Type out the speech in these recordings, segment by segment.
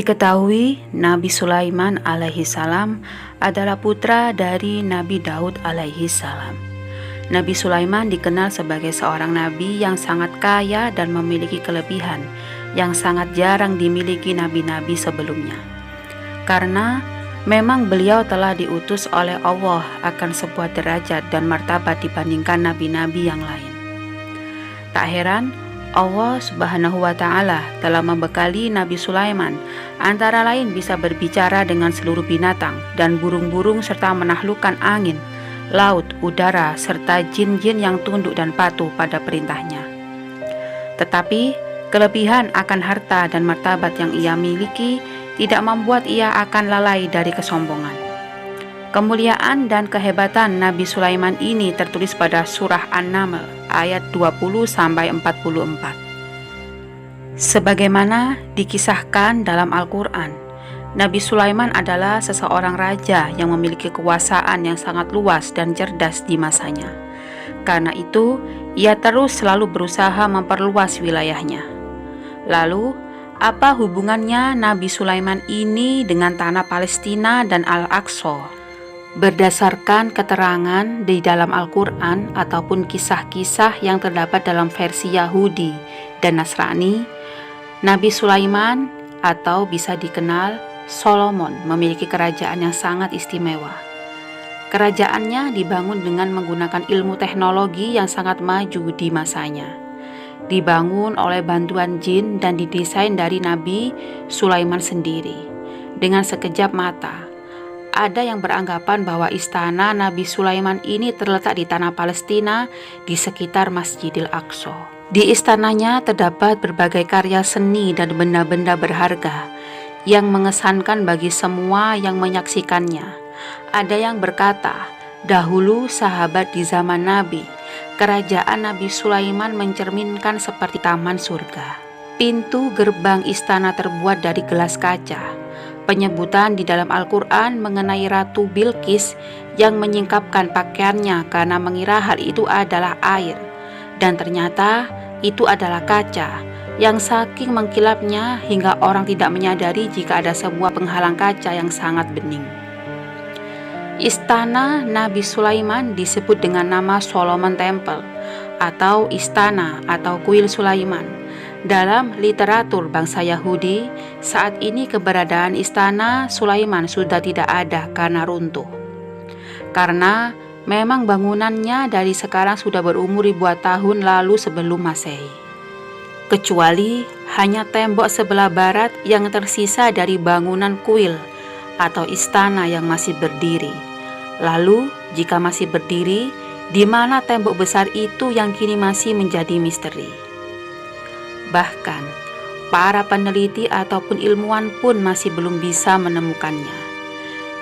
Diketahui Nabi Sulaiman alaihi salam adalah putra dari Nabi Daud alaihi salam. Nabi Sulaiman dikenal sebagai seorang nabi yang sangat kaya dan memiliki kelebihan yang sangat jarang dimiliki nabi-nabi sebelumnya. Karena memang beliau telah diutus oleh Allah akan sebuah derajat dan martabat dibandingkan nabi-nabi yang lain. Tak heran Allah Subhanahu wa Ta'ala telah membekali Nabi Sulaiman antara lain bisa berbicara dengan seluruh binatang dan burung-burung serta menaklukkan angin, laut, udara serta jin-jin yang tunduk dan patuh pada perintahnya. Tetapi kelebihan akan harta dan martabat yang ia miliki tidak membuat ia akan lalai dari kesombongan. Kemuliaan dan kehebatan Nabi Sulaiman ini tertulis pada surah An-Naml ayat 20-44. Sebagaimana dikisahkan dalam Al-Quran, Nabi Sulaiman adalah seseorang raja yang memiliki kekuasaan yang sangat luas dan cerdas di masanya. Karena itu, ia terus selalu berusaha memperluas wilayahnya. Lalu, apa hubungannya Nabi Sulaiman ini dengan tanah Palestina dan Al-Aqsa? Berdasarkan keterangan di dalam Al-Quran ataupun kisah-kisah yang terdapat dalam versi Yahudi dan Nasrani, Nabi Sulaiman atau bisa dikenal Solomon memiliki kerajaan yang sangat istimewa. Kerajaannya dibangun dengan menggunakan ilmu teknologi yang sangat maju di masanya. Dibangun oleh bantuan jin dan didesain dari Nabi Sulaiman sendiri dengan sekejap mata. Ada yang beranggapan bahwa istana Nabi Sulaiman ini terletak di tanah Palestina di sekitar Masjidil Aqsa. Di istananya terdapat berbagai karya seni dan benda-benda berharga yang mengesankan bagi semua yang menyaksikannya. Ada yang berkata, dahulu sahabat di zaman Nabi, kerajaan Nabi Sulaiman mencerminkan seperti taman surga. Pintu gerbang istana terbuat dari gelas kaca. Penyebutan di dalam Al-Quran mengenai Ratu Bilqis yang menyingkapkan pakaiannya karena mengira hal itu adalah air, dan ternyata itu adalah kaca yang saking mengkilapnya hingga orang tidak menyadari jika ada sebuah penghalang kaca yang sangat bening. Istana Nabi Sulaiman disebut dengan nama Solomon Temple atau istana atau kuil Sulaiman. Dalam literatur bangsa Yahudi, saat ini keberadaan istana Sulaiman sudah tidak ada karena runtuh. Karena memang bangunannya dari sekarang sudah berumur ribuan tahun lalu sebelum Masehi. Kecuali hanya tembok sebelah barat yang tersisa dari bangunan kuil atau istana yang masih berdiri. Lalu, jika masih berdiri, di mana tembok besar itu yang kini masih menjadi misteri. Bahkan, para peneliti ataupun ilmuwan pun masih belum bisa menemukannya.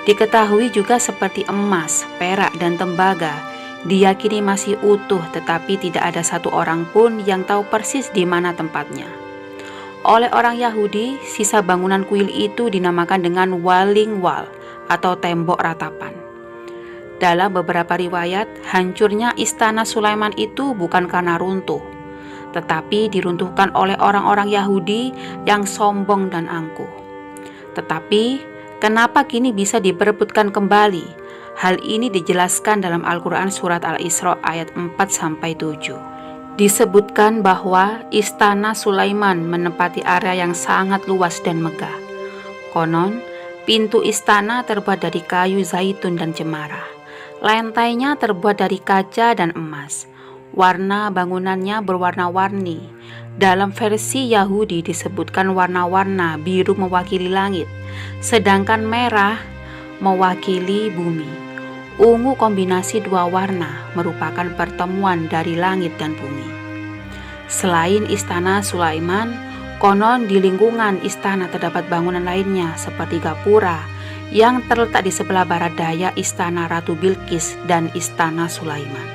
Diketahui juga seperti emas, perak, dan tembaga, diyakini masih utuh tetapi tidak ada satu orang pun yang tahu persis di mana tempatnya. Oleh orang Yahudi, sisa bangunan kuil itu dinamakan dengan Wailing Wall atau tembok ratapan. Dalam beberapa riwayat, hancurnya istana Sulaiman itu bukan karena runtuh, tetapi diruntuhkan oleh orang-orang Yahudi yang sombong dan angkuh. Tetapi, kenapa kini bisa diperebutkan kembali? Hal ini dijelaskan dalam Al-Quran surat Al-Isra ayat 4-7. Disebutkan bahwa istana Sulaiman menempati area yang sangat luas dan megah. Konon, pintu istana terbuat dari kayu zaitun dan cemara. Lantainya terbuat dari kaca dan emas. Warna bangunannya berwarna-warni. Dalam versi Yahudi disebutkan warna-warna biru mewakili langit, sedangkan merah mewakili bumi. Ungu kombinasi dua warna merupakan pertemuan dari langit dan bumi. Selain istana Sulaiman, konon di lingkungan istana terdapat bangunan lainnya seperti gapura yang terletak di sebelah barat daya istana Ratu Bilqis dan istana Sulaiman.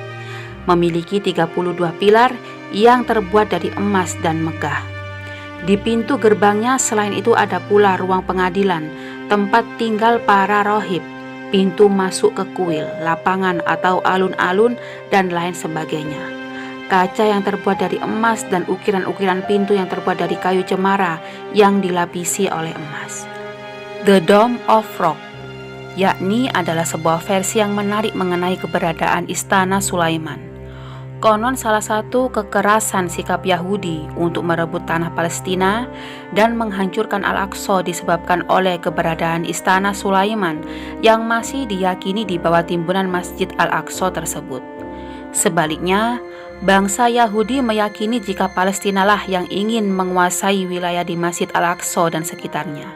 Memiliki 32 pilar yang terbuat dari emas dan megah. Di pintu gerbangnya selain itu ada pula ruang pengadilan, tempat tinggal para rohib, pintu masuk ke kuil, lapangan atau alun-alun, dan lain sebagainya. kaca yang terbuat dari emas, dan ukiran-ukiran pintu yang terbuat dari kayu cemara yang dilapisi oleh emas. The Dome of Rock, yakni adalah sebuah versi yang menarik mengenai keberadaan Istana Sulaiman. Konon salah satu kekerasan sikap Yahudi untuk merebut tanah Palestina dan menghancurkan Al-Aqsa disebabkan oleh keberadaan Istana Sulaiman yang masih diyakini di bawah timbunan Masjid Al-Aqsa tersebut. Sebaliknya, bangsa Yahudi meyakini jika Palestina lah yang ingin menguasai wilayah di Masjid Al-Aqsa dan sekitarnya.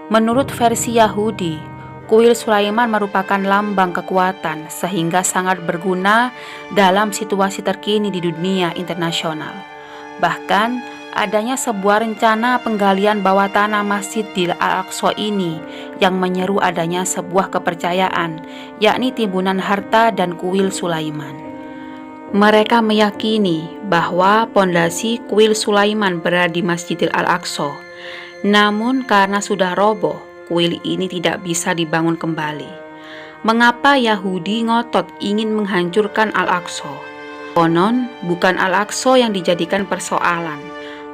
Menurut versi Yahudi, kuil Sulaiman merupakan lambang kekuatan sehingga sangat berguna dalam situasi terkini di dunia internasional. Bahkan, adanya sebuah rencana penggalian bawah tanah Masjid di Al-Aqsa ini yang menyeru adanya sebuah kepercayaan, yakni timbunan harta dan kuil Sulaiman. Mereka meyakini bahwa pondasi kuil Sulaiman berada di Masjidil Al-Aqsa. Namun karena sudah roboh, kuil ini tidak bisa dibangun kembali. Mengapa Yahudi ngotot ingin menghancurkan Al-Aqsa? Konon bukan Al-Aqsa yang dijadikan persoalan,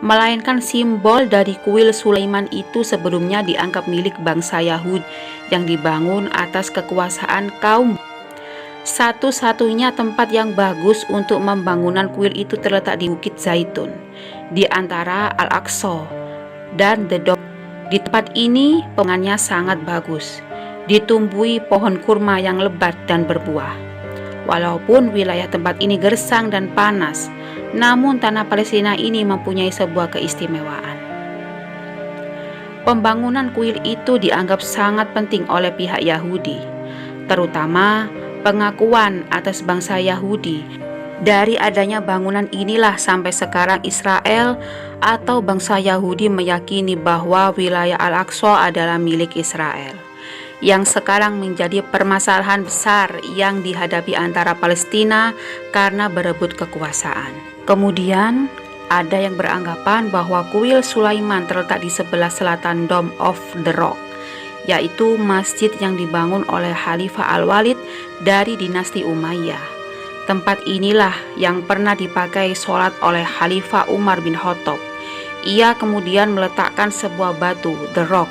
melainkan simbol dari kuil Sulaiman itu sebelumnya dianggap milik bangsa Yahudi yang dibangun atas kekuasaan kaum. Satu-satunya tempat yang bagus untuk pembangunan kuil itu terletak di Bukit Zaitun, di antara Al-Aqsa dan The Dome. Di tempat ini pemandangannya sangat bagus, ditumbuhi pohon kurma yang lebat dan berbuah. Walaupun wilayah tempat ini gersang dan panas, namun tanah Palestina ini mempunyai sebuah keistimewaan. Pembangunan kuil itu dianggap sangat penting oleh pihak Yahudi, terutama pengakuan atas bangsa Yahudi. Dari adanya bangunan inilah sampai sekarang Israel atau bangsa Yahudi meyakini bahwa wilayah Al-Aqsa adalah milik Israel, yang sekarang menjadi permasalahan besar yang dihadapi antara Palestina karena berebut kekuasaan. Kemudian ada yang beranggapan bahwa kuil Sulaiman terletak di sebelah selatan Dome of the Rock, yaitu masjid yang dibangun oleh Khalifah Al-Walid dari dinasti Umayyah. Tempat inilah yang pernah dipakai sholat oleh Khalifah Umar bin Khattab. Ia kemudian meletakkan sebuah batu, The Rock,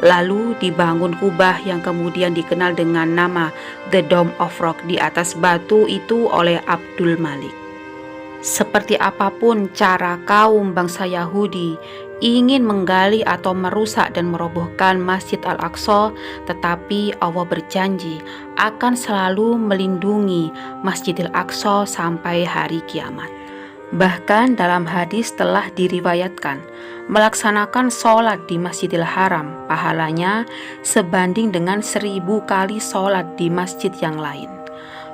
lalu dibangun kubah yang kemudian dikenal dengan nama The Dome of Rock di atas batu itu oleh Abdul Malik. Seperti apapun cara kaum bangsa Yahudi ingin menggali atau merusak dan merobohkan Masjid Al-Aqsa, tetapi Allah berjanji akan selalu melindungi Masjidil Aqsa sampai hari kiamat. Bahkan dalam hadis telah diriwayatkan, melaksanakan sholat di Masjidil Haram pahalanya sebanding dengan 1000 kali sholat di masjid yang lain.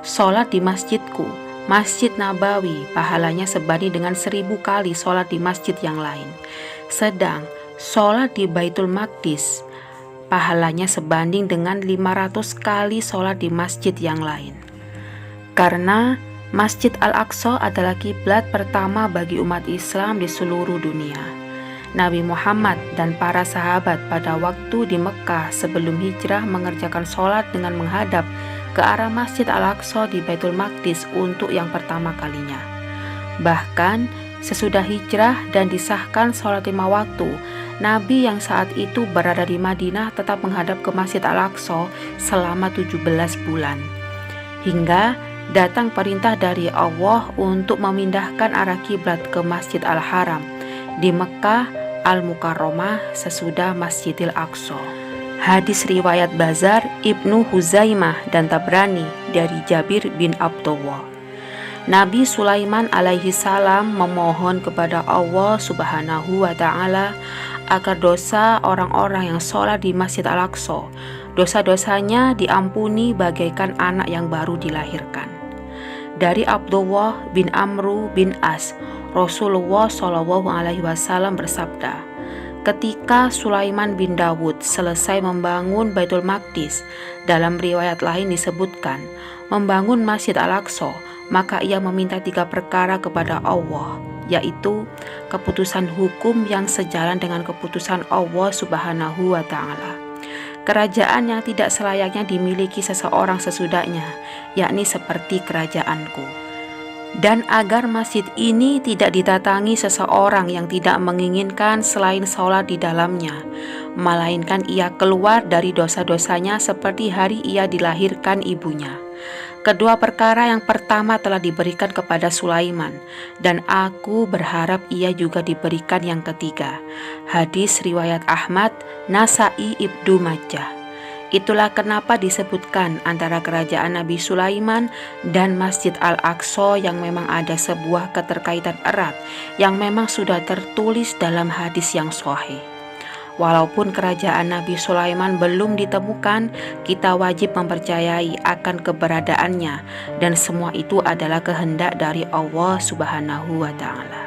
Sholat di masjidku, Masjid Nabawi, pahalanya sebanding dengan 1000 kali sholat di masjid yang lain. Sedang sholat di Baitul Maqdis, pahalanya sebanding dengan 500 kali sholat di masjid yang lain. Karena Masjid Al-Aqsa adalah kiblat pertama bagi umat Islam di seluruh dunia. Nabi Muhammad dan para sahabat pada waktu di Mekah sebelum hijrah mengerjakan sholat dengan menghadap ke arah Masjid Al-Aqsa di Baitul Maqdis untuk yang pertama kalinya. Bahkan sesudah hijrah dan disahkan sholat 5 waktu, Nabi yang saat itu berada di Madinah tetap menghadap ke Masjid Al-Aqsa selama 17 bulan. Hingga datang perintah dari Allah untuk memindahkan arah kiblat ke Masjid Al-Haram di Mekah Al-Mukarramah sesudah Masjidil Aqsa. Hadis riwayat Bazar, Ibnu Huzaimah dan Tabrani dari Jabir bin Abdullah. Nabi Sulaiman alaihi salam memohon kepada Allah subhanahu wa ta'ala agar dosa orang-orang yang sholat di Masjid Al-Aqsa, dosa-dosanya diampuni bagaikan anak yang baru dilahirkan. Dari Abdullah bin Amru bin As, Rasulullah SAW bersabda, ketika Sulaiman bin Dawud selesai membangun Baitul Maqdis, dalam riwayat lain disebutkan membangun Masjid Al-Aqsa, maka ia meminta 3 perkara kepada Allah, yaitu keputusan hukum yang sejalan dengan keputusan Allah subhanahu wa ta'ala, kerajaan yang tidak selayaknya dimiliki seseorang sesudahnya, yakni seperti kerajaanku, dan agar masjid ini tidak ditatangi seseorang yang tidak menginginkan selain sholat di dalamnya, melainkan ia keluar dari dosa-dosanya seperti hari ia dilahirkan ibunya. Kedua perkara yang pertama telah diberikan kepada Sulaiman, dan aku berharap ia juga diberikan yang ketiga. Hadis riwayat Ahmad, Nasai, Ibnu Majah. Itulah kenapa disebutkan antara kerajaan Nabi Sulaiman dan Masjid Al-Aqsa yang memang ada sebuah keterkaitan erat yang memang sudah tertulis dalam hadis yang sahih. Walaupun kerajaan Nabi Sulaiman belum ditemukan, kita wajib mempercayai akan keberadaannya, dan semua itu adalah kehendak dari Allah Subhanahu wa Ta'ala.